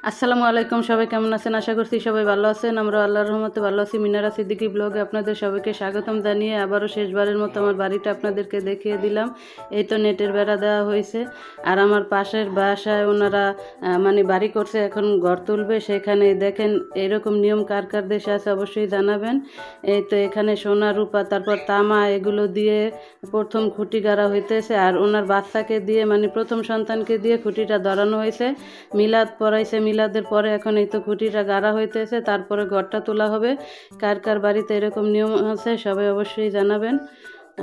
আসসালামু আলাইকুম, সবাই কেমন আছেন? আশা করছি সবাই ভালো আছেন। আমরা আল্লাহর রহমতে ভালো আছি। মিনারা সিদ্দিকী ব্লগে আপনাদের সবাইকে স্বাগতম জানিয়ে আবারও শেষবারের মতো আমার বাড়িটা আপনাদেরকে দেখিয়ে দিলাম। এই তো নেটের বেড়া দেওয়া হয়েছে, আর আমার পাশের বাসায় ওনারা মানে বাড়ি করছে, এখন ঘর তুলবে। সেখানে দেখেন এরকম নিয়ম কার কার দেশে আছে অবশ্যই জানাবেন। এই তো এখানে সোনা রূপা তারপর তামা এগুলো দিয়ে প্রথম খুঁটি গাড়া হইতেছে, আর ওনার বাচ্চাকে দিয়ে মানে প্রথম সন্তানকে দিয়ে খুঁটিটা ধরানো হয়েছে। মিলাদ পড়াইছে, মিলাদের পরে এখন এই তো খুঁটিটা গাড়া হইতেছে, তারপরে ঘরটা তোলা হবে। কার কার বাড়িতে এরকম নিয়ম আছে সবাই অবশ্যই জানাবেন।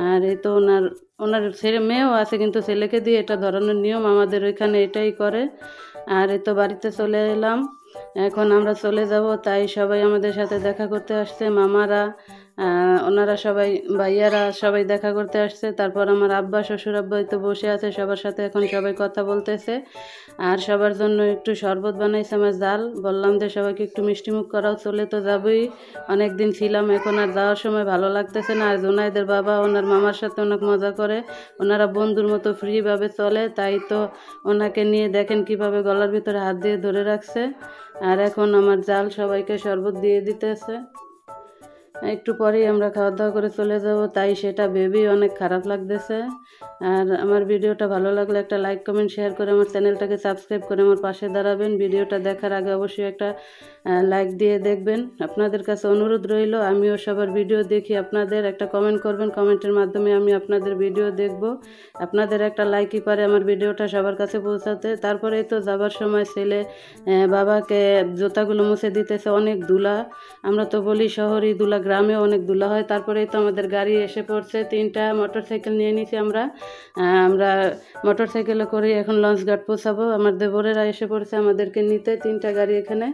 আর এই তো ওনার ওনার ছেলে মেয়েও আছে, কিন্তু ছেলেকে দিয়ে এটা ধরানোর নিয়ম আমাদের ওইখানে এটাই করে। আর এই তো বাড়িতে চলে এলাম, এখন আমরা চলে যাব। তাই সবাই আমাদের সাথে দেখা করতে আসছে, মামারা ওনারা সবাই, ভাইয়ারা সবাই দেখা করতে আসছে। তারপর আমার আব্বা শ্বশুর আব্বা তো বসে আছে, সবার সাথে এখন সবাই কথা বলতেছে। আর সবার জন্য একটু শরবত বানাইছে আমার জাল। বললাম যে সবাইকে একটু মিষ্টিমুখ করাও, চলে তো যাবই, অনেক দিন ছিলাম, এখন আর যাওয়ার সময় ভালো লাগতেছে না। আর জোনাইদের বাবা ওনার মামার সাথে অনেক মজা করে, ওনারা বন্ধুর মতো ফ্রিভাবে চলে। তাই তো ওনাকে নিয়ে দেখেন কিভাবে গলার ভিতরে হাত দিয়ে ধরে রাখছে। আর এখন আমার জাল সবাইকে শরবত দিয়ে দিতেছে। একটু পরেই আমরা খাওয়া দাওয়া করে চলে যাব, তাই সেটা ভেবেই অনেক খারাপ লাগতেছে। আর আমার ভিডিওটা ভালো লাগলে একটা লাইক কমেন্ট শেয়ার করে আমার চ্যানেলটাকে সাবস্ক্রাইব করে আমার পাশে দাঁড়াবেন। ভিডিওটা দেখার আগে অবশ্যই একটা লাইক দিয়ে দেখবেন। আপনাদের কাছে অনুরোধ রইল, আমিও সবার ভিডিও দেখি, আপনাদের একটা কমেন্ট করবেন, কমেন্টের মাধ্যমে আমি আপনাদের ভিডিও দেখব। আপনাদের একটা লাইকই পারে আমার ভিডিওটা সবার কাছে পৌঁছাতে। তারপরেই তো যাবার সময় ছেলে বাবাকে জুতাগুলো মুছে দিতেছে, অনেক ধুলা। আমরা তো বলি শহরে ধুলা, গ্রামেও অনেক ধুলা হয়। তারপরেই তো আমাদের গাড়ি এসে পড়ছে, 3টা মোটরসাইকেল নিয়ে নিছি আমরা। আমরা মোটরসাইকেলে করে এখন লঞ্চঘাট পৌঁছাবো। আমার দেবরেরা এসে পড়ছে আমাদেরকে নিতে, 3টা গাড়ি এখানে।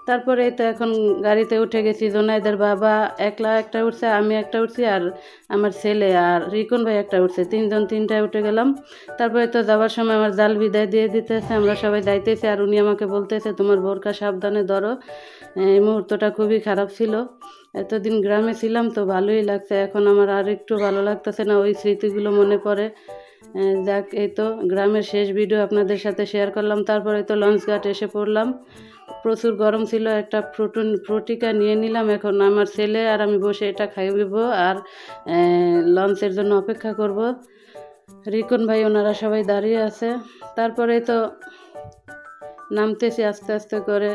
তারপরে তো এখন গাড়িতে উঠে গেছি। জোনাইদের বাবা একলা একটা উঠছে, আমি একটা উঠছি, আর আমার ছেলে আর রিকন ভাই একটা উঠছে, 3জন 3টায় উঠে গেলাম। তারপরে তো যাওয়ার সময় আমার জাল বিদায় দিয়ে দিতেছে, আমরা সবাই যাইতেছি। আর উনি আমাকে বলতেছে তোমার বোরকা সাবধানে ধরো। এই মুহূর্তটা খুবই খারাপ ছিল। এতদিন গ্রামে ছিলাম তো ভালোই লাগছে, এখন আমার আর একটু ভালো লাগতেছে না, ওই স্মৃতিগুলো মনে পড়ে। যাক, এই তো গ্রামের শেষ ভিডিও আপনাদের সাথে শেয়ার করলাম। তারপরে তো লঞ্চঘাট এসে পড়লাম, প্রচুর গরম ছিল, একটা ফ্রুটিকা নিয়ে নিলাম। এখন আমার ছেলে আর আমি বসে এটা খাইব, আর লঞ্চের জন্য অপেক্ষা করব। রিকন ভাই ওনারা সবাই দাঁড়িয়ে আছে। তারপরে তো নামতেছি আস্তে আস্তে করে,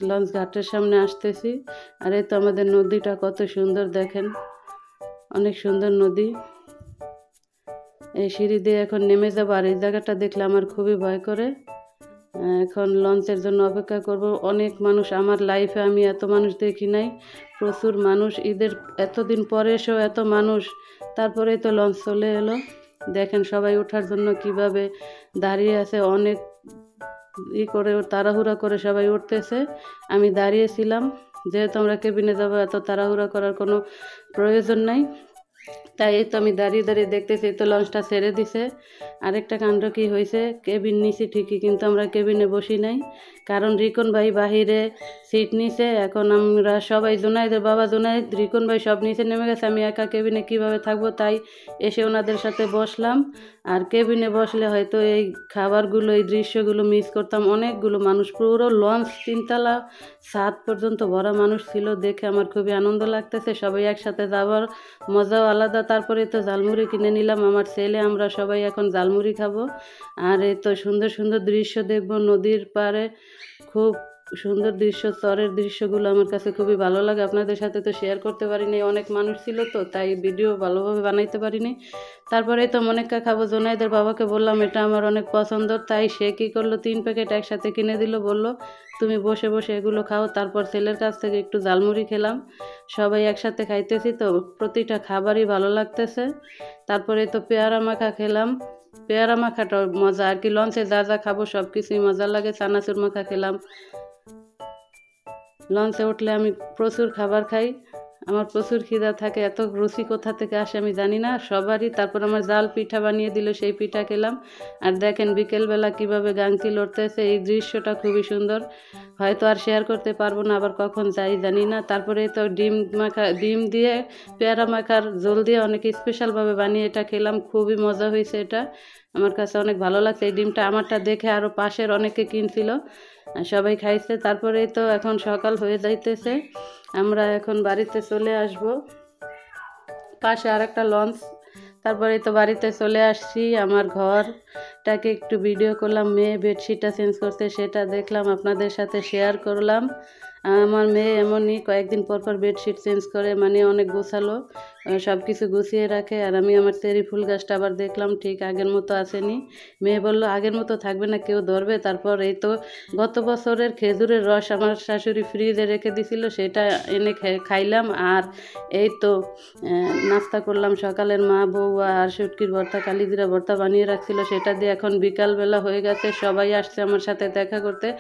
লঞ্চ ঘাটের সামনে আসতেছি। আর এই তো আমাদের নদীটা কত সুন্দর দেখেন, অনেক সুন্দর নদী। এই সিঁড়ি দিয়ে এখন নেমে যাবো, আর এই জায়গাটা দেখলে আমার খুবই ভয় করে। এখন লঞ্চের জন্য অপেক্ষা করব। অনেক মানুষ, আমার লাইফে আমি এত মানুষ দেখি নাই, প্রচুর মানুষ। ঈদের এতদিন পরে এসেও এত মানুষ। তারপরেই তো লঞ্চ চলে এলো, দেখেন সবাই ওঠার জন্য কিভাবে দাঁড়িয়ে আছে, অনেক করে তাড়াহুড়া করে সবাই উঠতেছে। আমি দাঁড়িয়েছিলাম, যেহেতু আমরা কেবিনে যাবো, এত তাড়াহুড়া করার কোনো প্রয়োজন নাই। তাই এই তো আমি দাঁড়িয়ে দাঁড়িয়ে দেখতেছি, তো লঞ্চটা ছেড়ে দিছে। আরেকটা কাণ্ড কি হয়েছে, কেবিন নিছি ঠিকই, কিন্তু আমরা কেবিনে বসি নাই, কারণ রিকন ভাই বাহিরে সিট নিছে। এখন আমরা সবাই, জোনাইদের বাবা জোনাইদ রিকন ভাই সব নিচে নেমে গেছে, আমি একা কেবিনে কিভাবে থাকবো। তাই এসে ওনাদের সাথে বসলাম। আর কেবিনে বসলে হয়তো এই খাবারগুলো, এই দৃশ্যগুলো মিস করতাম। অনেকগুলো মানুষ, পুরো লঞ্চ 3তলা ছাদ পর্যন্ত ভরা মানুষ ছিল, দেখে আমার খুবই আনন্দ লাগতেছে। সবাই একসাথে যাবার মজাও আলাদা। তারপরে তো ঝালমুড়ি কিনে নিলাম, আমার ছেলে আমরা সবাই এখন ঝালমুড়ি খাবো। আর এই তো সুন্দর সুন্দর দৃশ্য দেখবো নদীর পাড়ে, খুব সুন্দর দৃশ্য। চরের দৃশ্যগুলো আমার কাছে খুবই ভালো লাগে, আপনাদের সাথে তো শেয়ার করতে পারিনি, অনেক মানুষ ছিল তো, তাই ভিডিও ভালোভাবে বানাইতে পারিনি। তারপরে তো মনেকা খাবো, জোনাইদের বাবাকে বললাম এটা আমার অনেক পছন্দ, তাই সে কী করলো, 3 প্যাকেট একসাথে কিনে দিল, বলল তুমি বসে বসে এগুলো খাও। তারপর ছেলের কাছ থেকে একটু ঝালমুড়ি খেলাম, সবাই একসাথে খাইতেছি তো প্রতিটা খাবারই ভালো লাগতেছে। তারপরে তো পেয়ারা মাখা খেলাম, পেয়ারা মাখাটা মজা আর কি, লঞ্চে যা যা খাবো সব কিছুই মজা লাগে। চানাচুর মাখা খেলাম। লঞ্চে উঠলে আমি প্রচুর খাবার খাই, আমার প্রচুর খিদা থাকে, এত রুচি কোথা থেকে আসে আমি জানি না সবারই। তারপর আমার জাল পিঠা বানিয়ে দিল, সেই পিঠা খেলাম। আর দেখেন বিকেলবেলা কিভাবে গাংচি লড়তেছে, এই দৃশ্যটা খুবই সুন্দর। হয়তো আর শেয়ার করতে পারবো না, আবার কখন যাই জানি না। তারপরে তো ডিম দিয়ে পেয়ারা মাখার জল দিয়ে অনেক স্পেশালভাবে বানিয়ে এটা খেলাম, খুবই মজা হয়েছে। এটা আমার কাছে অনেক ভালো লাগছে। এই ডিমটা আমারটা দেখে আরও পাশের অনেকে কিনছিল, আর সবাই খাইছে। তারপরেই তো এখন সকাল হয়ে যাইতেছে, আমরা এখন বাড়িতে চলে আসব। পাশে আর একটা লঞ্চ। তারপরে তো বাড়িতে চলে আসছি, আমার ঘরটাকে একটু ভিডিও করলাম, মেয়ে বেডশিটটা চেঞ্জ করতে সেটা দেখলাম, আপনাদের সাথে শেয়ার করলাম। আমার মেয়ে এমনই কয়েকদিন পর পর বেডশিট চেঞ্জ করে, মানে অনেক গোছালো, সব কিছু গুছিয়ে রাখে। আর আমি আমার চেরি ফুল গাছটা আবার দেখলাম ঠিক আগের মতো আসেনি। মেয়ে বললো আগের মতো থাকবে না, কেউ ধরবে। তারপর এই তো গত বছরের খেজুরের রস আমার শাশুড়ি ফ্রিজে রেখে দিছিল, সেটা এনে খাইলাম। আর এই তো নাস্তা করলাম সকালের, মা বউ আর শুটকির ভর্তা, কালিজিরা ভর্তা বানিয়ে রাখছিল, সেটা দিয়ে এখন বিকালবেলা হয়ে গেছে। সবাই আসছে আমার সাথে দেখা করতে,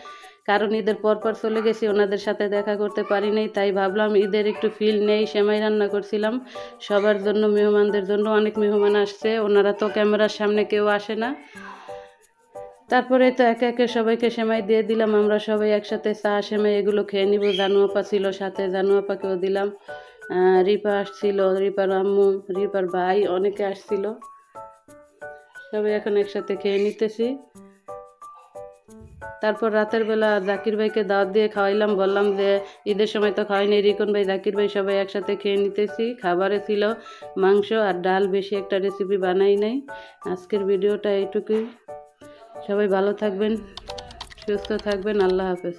কারণ ঈদের পরপর চলে গেছি, ওনাদের সাথে দেখা করতে পারি নাই। তাই ভাবলাম ঈদের একটু ফিল নেই, সেমাই রান্না করছিলাম সবার জন্য, মেহমানদের জন্য। অনেক মেহমান আসছে, ওনারা তো ক্যামেরার সামনে কেউ আসে না। তারপরে তো একে একে সবাইকে সেমাই দিয়ে দিলাম। আমরা সবাই একসাথে চা সেমাই এগুলো খেয়ে নিব। জানু আপা ছিল সাথে, জানু আপাকেও দিলাম। রিপা আসছিল, রিপার আম্মু, রিপার ভাই, অনেকে আসছিল। সবাই এখন একসাথে খেয়ে নিতেছি। তারপর রাতের বেলা জাকির ভাইকে দাওয়াত দিয়ে খাওয়াইলাম, বললাম যে ঈদের সময় তো খাওয়াইনি, রিকন ভাই, জাকির ভাই সবাই একসাথে খেয়ে নিতেছি। খাবারে ছিল মাংস আর ডাল, বেশি একটা রেসিপি বানাই নাই। আজকের ভিডিওটা এইটুকুই। সবাই ভালো থাকবেন, সুস্থ থাকবেন, আল্লাহ হাফেজ।